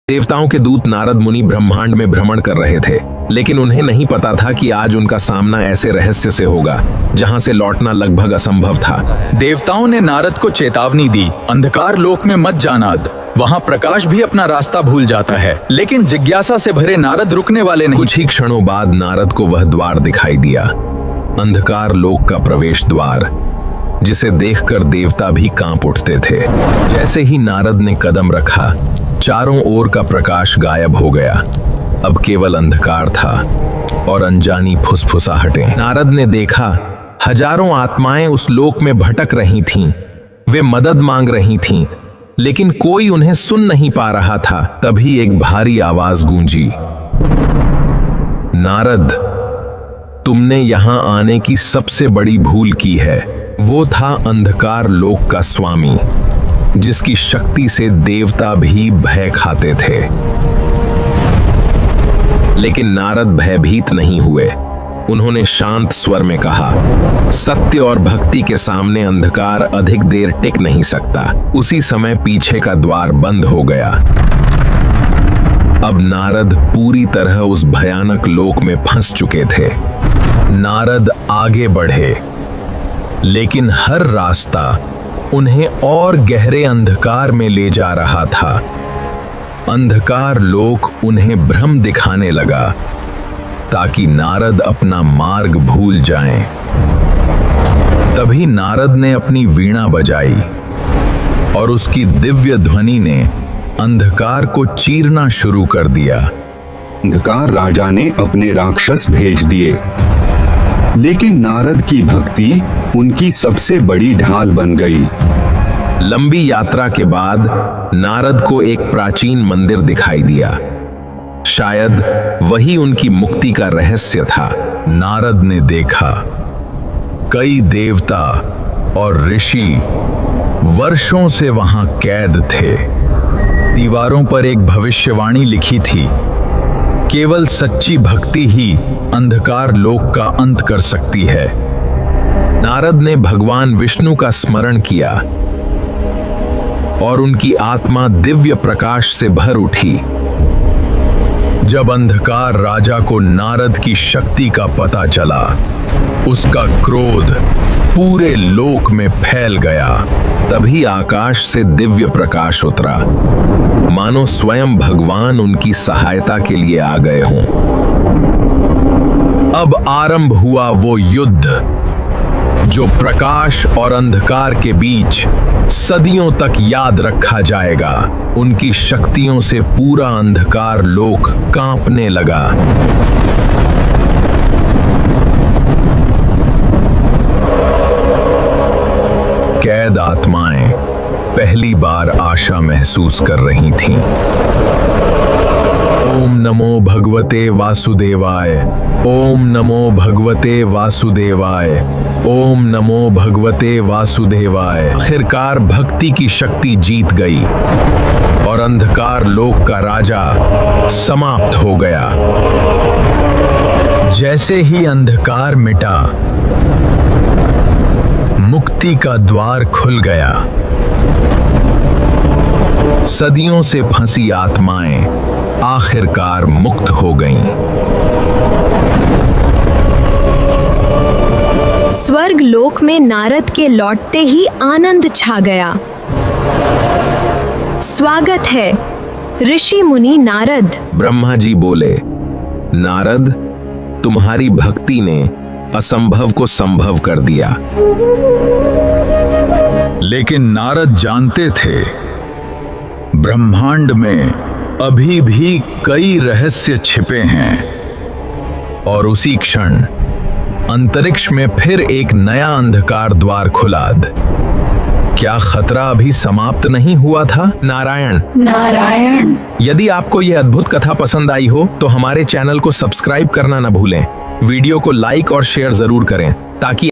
देवताओं के दूत नारद मुनि ब्रह्मांड में भ्रमण कर रहे थे, लेकिन उन्हें नहीं पता था कि आज उनका सामना ऐसे रहस्य से होगा जहां से लौटना लगभग असंभव था। देवताओं ने नारद को चेतावनी दी, अंधकार लोक में मत जाना, वहाँ प्रकाश भी अपना रास्ता भूल जाता है। लेकिन जिज्ञासा से भरे नारद रुकने वाले नहीं। कुछ ही क्षणों बाद नारद को वह द्वार दिखाई दिया, अंधकार लोक का प्रवेश द्वार, जिसे देखकर देवता भी कांप उठते थे। जैसे ही नारद ने कदम रखा, चारों ओर का प्रकाश गायब हो गया। अब केवल अंधकार था और अनजानी फुसफुसाहटें। नारद ने देखा हजारों आत्माएं उस लोक में भटक रही थीं। वे मदद मांग रही थीं, लेकिन कोई उन्हें सुन नहीं पा रहा था। तभी एक भारी आवाज गूंजी, नारद, तुमने यहां आने की सबसे बड़ी भूल की है। वो था अंधकार लोक का स्वामी, जिसकी शक्ति से देवता भी भय खाते थे। लेकिन नारद भयभीत नहीं हुए। उन्होंने शांत स्वर में कहा, सत्य और भक्ति के सामने अंधकार अधिक देर टिक नहीं सकता। उसी समय पीछे का द्वार बंद हो गया। अब नारद पूरी तरह उस भयानक लोक में फंस चुके थे। नारद आगे बढ़े, लेकिन हर रास्ता उन्हें और गहरे अंधकार में ले जा रहा था। अंधकार लोक उन्हें भ्रम दिखाने लगा, ताकि नारद अपना मार्ग भूल जाएं। तभी नारद ने अपनी वीणा बजाई और उसकी दिव्य ध्वनि ने अंधकार को चीरना शुरू कर दिया। अंधकार राजा ने अपने राक्षस भेज दिए, लेकिन नारद की भक्ति उनकी सबसे बड़ी ढाल बन गई। लंबी यात्रा के बाद नारद को एक प्राचीन मंदिर दिखाई दिया। शायद वही उनकी मुक्ति का रहस्य था। नारद ने देखा कई देवता और ऋषि वर्षों से वहां कैद थे। दीवारों पर एक भविष्यवाणी लिखी थी, केवल सच्ची भक्ति ही अंधकार लोक का अंत कर सकती है। नारद ने भगवान विष्णु का स्मरण किया और उनकी आत्मा दिव्य प्रकाश से भर उठी। जब अंधकार राजा को नारद की शक्ति का पता चला, उसका क्रोध पूरे लोक में फैल गया। तभी आकाश से दिव्य प्रकाश उतरा, मानो स्वयं भगवान उनकी सहायता के लिए आ गए हों। अब आरंभ हुआ वो युद्ध, जो प्रकाश और अंधकार के बीच सदियों तक याद रखा जाएगा। उनकी शक्तियों से पूरा अंधकार लोक कांपने लगा। कैद आत्माएं पहली बार आशा महसूस कर रही थीं। ओम नमो भगवते वासुदेवाय, ओम नमो भगवते वासुदेवाय, ओम नमो भगवते वासुदेवाय। आखिरकार भक्ति की शक्ति जीत गई और अंधकार लोक का राजा समाप्त हो गया। जैसे ही अंधकार मिटा, मुक्ति का द्वार खुल गया। सदियों से फंसी आत्माएं आखिरकार मुक्त हो गईं। स्वर्ग लोक में नारद के लौटते ही आनंद छा गया। स्वागत है ऋषि मुनि नारद। ब्रह्मा जी बोले, नारद, तुम्हारी भक्ति ने असंभव को संभव कर दिया। लेकिन नारद जानते थे, ब्रह्मांड में अभी भी कई रहस्य छिपे हैं। और उसी क्षण अंतरिक्ष में फिर एक नया अंधकार द्वार खुला। क्या खतरा अभी समाप्त नहीं हुआ था? नारायण नारायण। यदि आपको यह अद्भुत कथा पसंद आई हो तो हमारे चैनल को सब्सक्राइब करना न भूलें। वीडियो को लाइक और शेयर जरूर करें, ताकि